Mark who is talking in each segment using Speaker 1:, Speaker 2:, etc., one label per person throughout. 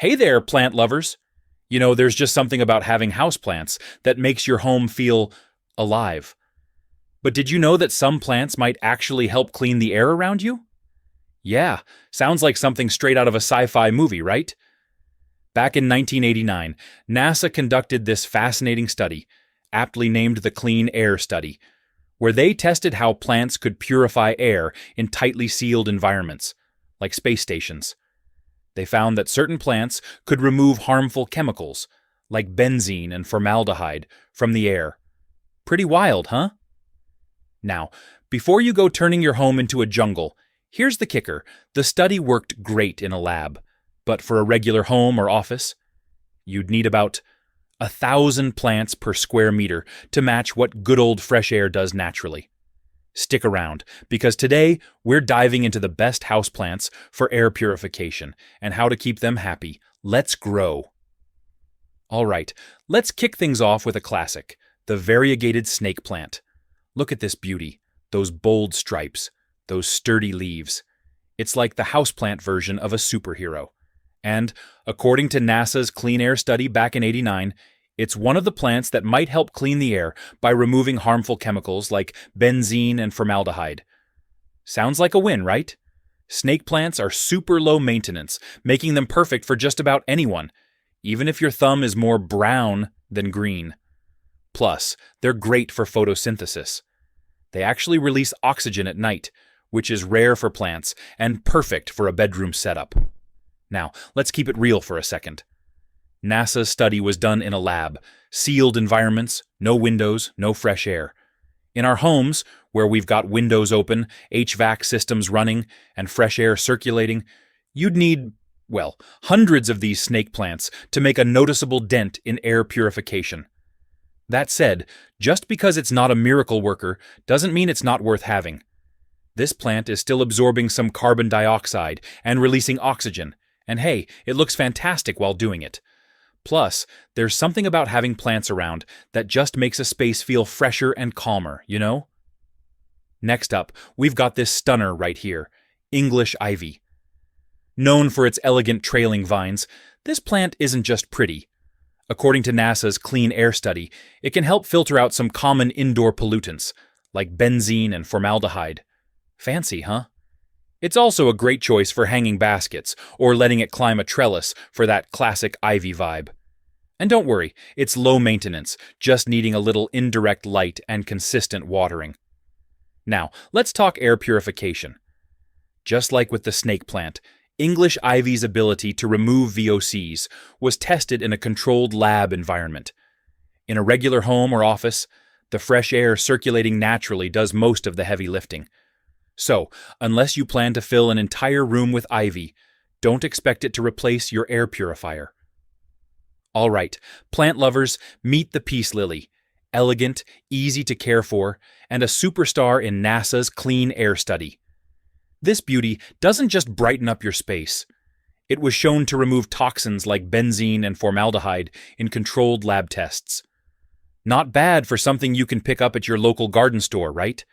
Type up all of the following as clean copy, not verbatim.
Speaker 1: Hey there, plant lovers! There's just something about having houseplants that makes your home feel alive. But did you know that some plants might actually help clean the air around you? Yeah, sounds like something straight out of a sci-fi movie, right? Back in 1989, NASA conducted this fascinating study, aptly named the Clean Air Study, where they tested how plants could purify air in tightly sealed environments, like space stations. They found that certain plants could remove harmful chemicals, like benzene and formaldehyde, from the air. Pretty wild, huh? Now, before you go turning your home into a jungle, here's the kicker. The study worked great in a lab, but for a regular home or office, you'd need about 1,000 plants per square meter to match what good old fresh air does naturally. Stick around, because today we're diving into the best houseplants for air purification and how to keep them happy. Let's grow. All right, let's kick things off with a classic, the variegated snake plant. Look at this beauty, those bold stripes, those sturdy leaves. It's like the houseplant version of a superhero. And, according to NASA's Clean Air study back in '89, it's one of the plants that might help clean the air by removing harmful chemicals like benzene and formaldehyde. Sounds like a win, right? Snake plants are super low maintenance, making them perfect for just about anyone, even if your thumb is more brown than green. Plus, they're great for photosynthesis. They actually release oxygen at night, which is rare for plants and perfect for a bedroom setup. Now, let's keep it real for a second. NASA's study was done in a lab, sealed environments, no windows, no fresh air. In our homes, where we've got windows open, HVAC systems running, and fresh air circulating, you'd need, hundreds of these snake plants to make a noticeable dent in air purification. That said, just because it's not a miracle worker doesn't mean it's not worth having. This plant is still absorbing some carbon dioxide and releasing oxygen, and hey, it looks fantastic while doing it. Plus, there's something about having plants around that just makes a space feel fresher and calmer, you know? Next up, we've got this stunner right here, English ivy. Known for its elegant trailing vines, this plant isn't just pretty. According to NASA's Clean Air study, it can help filter out some common indoor pollutants, like benzene and formaldehyde. Fancy, huh? It's also a great choice for hanging baskets or letting it climb a trellis for that classic ivy vibe. And don't worry, it's low maintenance, just needing a little indirect light and consistent watering. Now, let's talk air purification. Just like with the snake plant, English ivy's ability to remove VOCs was tested in a controlled lab environment. In a regular home or office, the fresh air circulating naturally does most of the heavy lifting. So, unless you plan to fill an entire room with ivy, don't expect it to replace your air purifier. All right, plant lovers, meet the peace lily. Elegant, easy to care for, and a superstar in NASA's Clean Air study. This beauty doesn't just brighten up your space. It was shown to remove toxins like benzene and formaldehyde in controlled lab tests. Not bad for something you can pick up at your local garden store, right?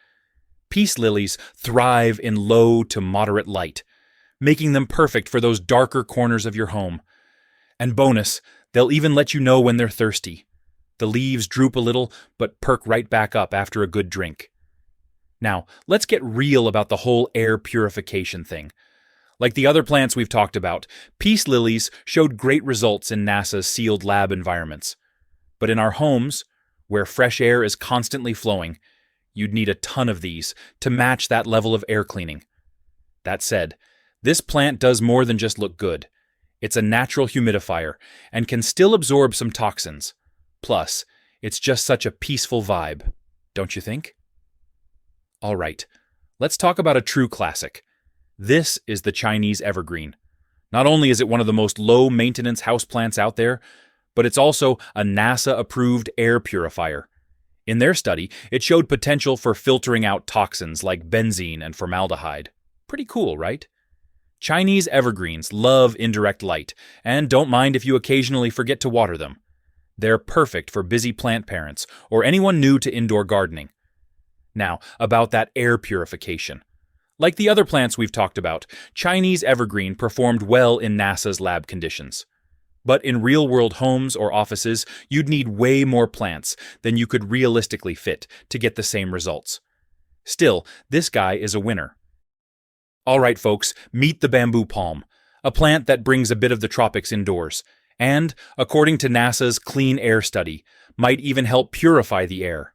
Speaker 1: Peace lilies thrive in low to moderate light, making them perfect for those darker corners of your home. And bonus, they'll even let you know when they're thirsty. The leaves droop a little, but perk right back up after a good drink. Now, let's get real about the whole air purification thing. Like the other plants we've talked about, peace lilies showed great results in NASA's sealed lab environments. But in our homes, where fresh air is constantly flowing, you'd need a ton of these to match that level of air cleaning. That said, this plant does more than just look good. It's a natural humidifier and can still absorb some toxins. Plus, it's just such a peaceful vibe, don't you think? All right, let's talk about a true classic. This is the Chinese evergreen. Not only is it one of the most low-maintenance houseplants out there, but it's also a NASA-approved air purifier. In their study, it showed potential for filtering out toxins like benzene and formaldehyde. Pretty cool, right? Chinese evergreens love indirect light, and don't mind if you occasionally forget to water them. They're perfect for busy plant parents or anyone new to indoor gardening. Now, about that air purification. Like the other plants we've talked about, Chinese evergreen performed well in NASA's lab conditions. But in real-world homes or offices, you'd need way more plants than you could realistically fit to get the same results. Still, this guy is a winner. All right, folks, meet the bamboo palm, a plant that brings a bit of the tropics indoors, and, according to NASA's Clean Air Study, might even help purify the air.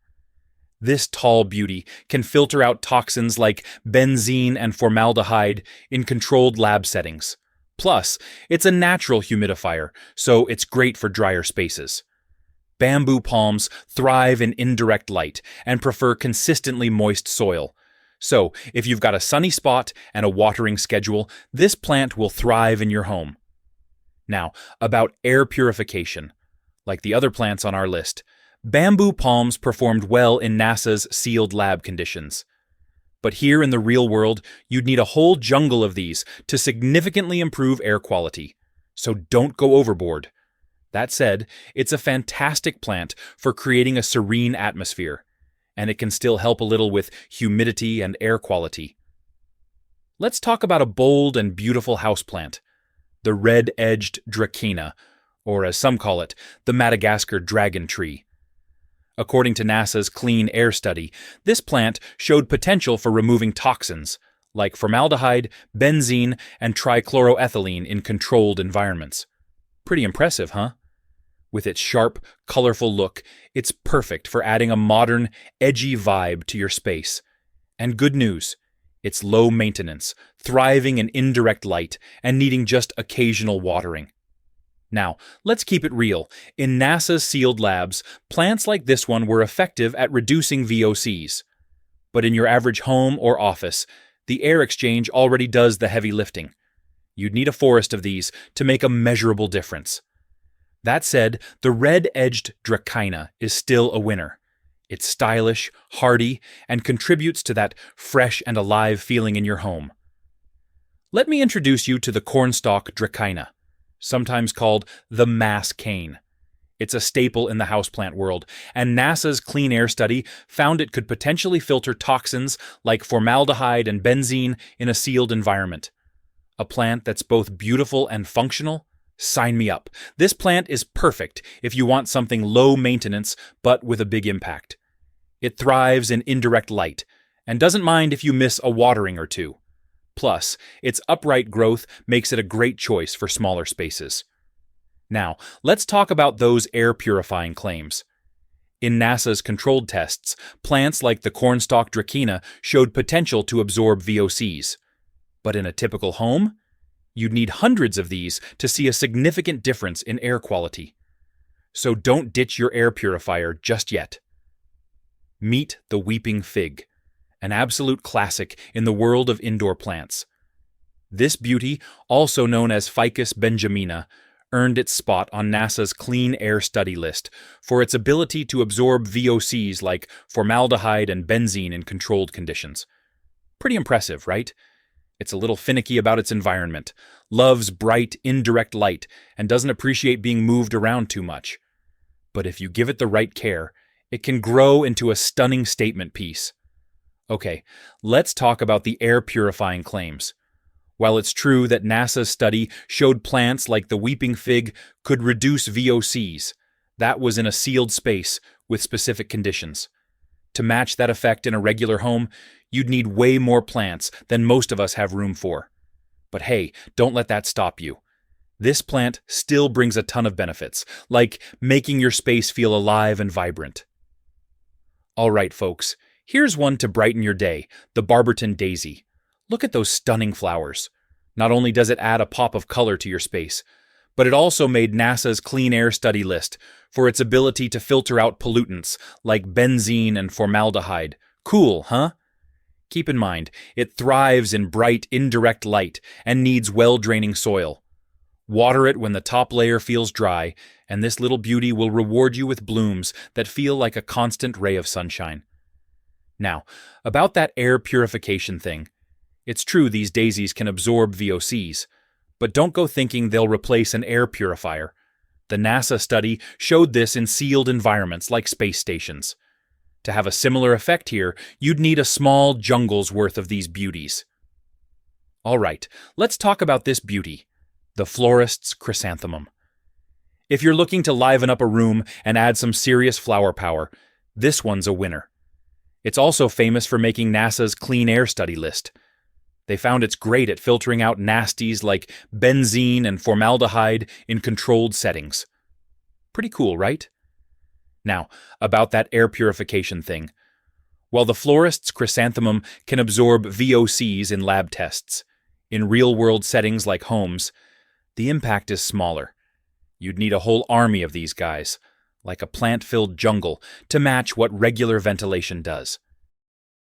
Speaker 1: This tall beauty can filter out toxins like benzene and formaldehyde in controlled lab settings. Plus, it's a natural humidifier, so it's great for drier spaces. Bamboo palms thrive in indirect light and prefer consistently moist soil. So, if you've got a sunny spot and a watering schedule, this plant will thrive in your home. Now, about air purification. Like the other plants on our list, bamboo palms performed well in NASA's sealed lab conditions. But here in the real world, you'd need a whole jungle of these to significantly improve air quality. So don't go overboard. That said, it's a fantastic plant for creating a serene atmosphere, and it can still help a little with humidity and air quality. Let's talk about a bold and beautiful houseplant, the red-edged Dracaena, or as some call it, the Madagascar dragon tree. According to NASA's Clean Air Study, this plant showed potential for removing toxins, like formaldehyde, benzene, and trichloroethylene in controlled environments. Pretty impressive, huh? With its sharp, colorful look, it's perfect for adding a modern, edgy vibe to your space. And good news, it's low maintenance, thriving in indirect light, and needing just occasional watering. Now, let's keep it real. In NASA's sealed labs, plants like this one were effective at reducing VOCs. But in your average home or office, the air exchange already does the heavy lifting. You'd need a forest of these to make a measurable difference. That said, the red-edged Dracaena is still a winner. It's stylish, hardy, and contributes to that fresh and alive feeling in your home. Let me introduce you to the Cornstalk Dracaena, sometimes called the mass cane. It's a staple in the houseplant world, and NASA's Clean Air Study found it could potentially filter toxins like formaldehyde and benzene in a sealed environment. A plant that's both beautiful and functional? Sign me up. This plant is perfect if you want something low maintenance but with a big impact. It thrives in indirect light and doesn't mind if you miss a watering or two. Plus, its upright growth makes it a great choice for smaller spaces. Now, let's talk about those air purifying claims. In NASA's controlled tests, plants like the Cornstalk Dracaena showed potential to absorb VOCs. But in a typical home, you'd need hundreds of these to see a significant difference in air quality. So don't ditch your air purifier just yet. Meet the weeping fig, an absolute classic in the world of indoor plants. This beauty, also known as Ficus benjamina, earned its spot on NASA's Clean Air Study list for its ability to absorb VOCs like formaldehyde and benzene in controlled conditions. Pretty impressive, right? It's a little finicky about its environment, loves bright, indirect light, and doesn't appreciate being moved around too much. But if you give it the right care, it can grow into a stunning statement piece. Okay, let's talk about the air purifying claims. While it's true that NASA's study showed plants like the weeping fig could reduce VOCs, that was in a sealed space with specific conditions. To match that effect in a regular home, you'd need way more plants than most of us have room for. But hey, don't let that stop you. This plant still brings a ton of benefits, like making your space feel alive and vibrant. All right, folks. Here's one to brighten your day, the Barberton Daisy. Look at those stunning flowers. Not only does it add a pop of color to your space, but it also made NASA's Clean Air Study list for its ability to filter out pollutants like benzene and formaldehyde. Cool, huh? Keep in mind, it thrives in bright, indirect light and needs well-draining soil. Water it when the top layer feels dry, and this little beauty will reward you with blooms that feel like a constant ray of sunshine. Now, about that air purification thing. It's true these daisies can absorb VOCs, but don't go thinking they'll replace an air purifier. The NASA study showed this in sealed environments like space stations. To have a similar effect here, you'd need a small jungle's worth of these beauties. All right, let's talk about this beauty, the Florist's Chrysanthemum. If you're looking to liven up a room and add some serious flower power, this one's a winner. It's also famous for making NASA's clean air study list. They found it's great at filtering out nasties like benzene and formaldehyde in controlled settings. Pretty cool, right? Now, about that air purification thing. While the Florist's Chrysanthemum can absorb VOCs in lab tests, in real-world settings like homes, the impact is smaller. You'd need a whole army of these guys, like a plant-filled jungle, to match what regular ventilation does.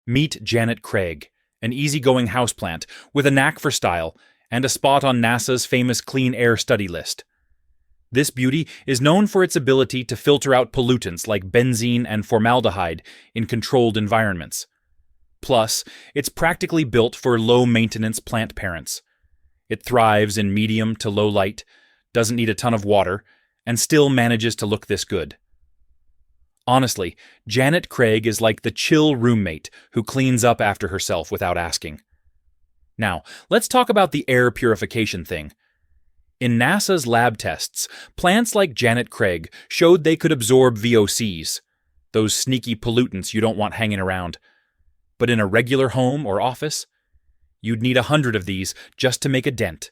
Speaker 1: Meet Janet Craig, an easygoing houseplant with a knack for style and a spot on NASA's famous clean air study list. This beauty is known for its ability to filter out pollutants like benzene and formaldehyde in controlled environments. Plus, it's practically built for low-maintenance plant parents. It thrives in medium to low light, doesn't need a ton of water, and still manages to look this good. Honestly, Janet Craig is like the chill roommate who cleans up after herself without asking. Now, let's talk about the air purification thing. In NASA's lab tests, plants like Janet Craig showed they could absorb VOCs, those sneaky pollutants you don't want hanging around. But in a regular home or office, you'd need 100 of these just to make a dent.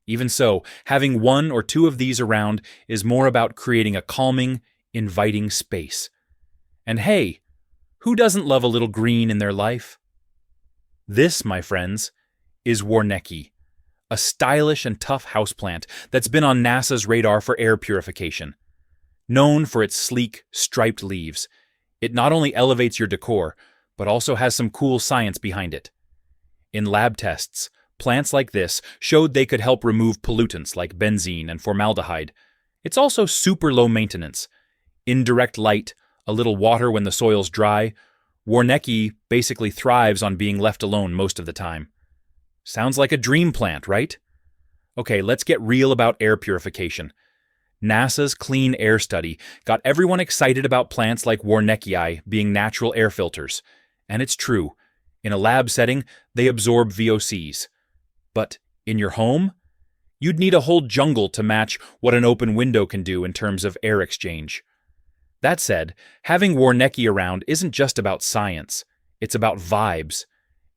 Speaker 1: Even so, having 1 or 2 of these around is more about creating a calming, inviting space. And hey, who doesn't love a little green in their life? This, my friends, is Warneckii, a stylish and tough houseplant that's been on NASA's radar for air purification. Known for its sleek, striped leaves, it not only elevates your decor, but also has some cool science behind it. In lab tests, plants like this showed they could help remove pollutants like benzene and formaldehyde. It's also super low maintenance. Indirect light, a little water when the soil's dry. Warneckii basically thrives on being left alone most of the time. Sounds like a dream plant, right? Okay, let's get real about air purification. NASA's clean air study got everyone excited about plants like Warneckii being natural air filters. And it's true. In a lab setting, they absorb VOCs. But in your home, you'd need a whole jungle to match what an open window can do in terms of air exchange. That said, having Warneckii around isn't just about science. It's about vibes.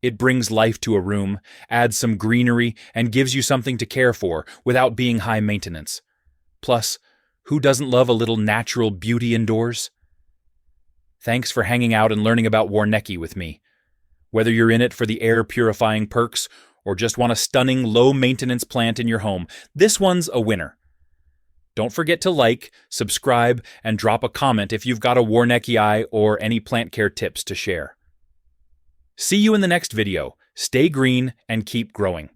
Speaker 1: It brings life to a room, adds some greenery, and gives you something to care for without being high maintenance. Plus, who doesn't love a little natural beauty indoors? Thanks for hanging out and learning about Warneckii with me. Whether you're in it for the air-purifying perks or just want a stunning, low-maintenance plant in your home, this one's a winner. Don't forget to like, subscribe, and drop a comment if you've got a Warneckii or any plant care tips to share. See you in the next video. Stay green and keep growing.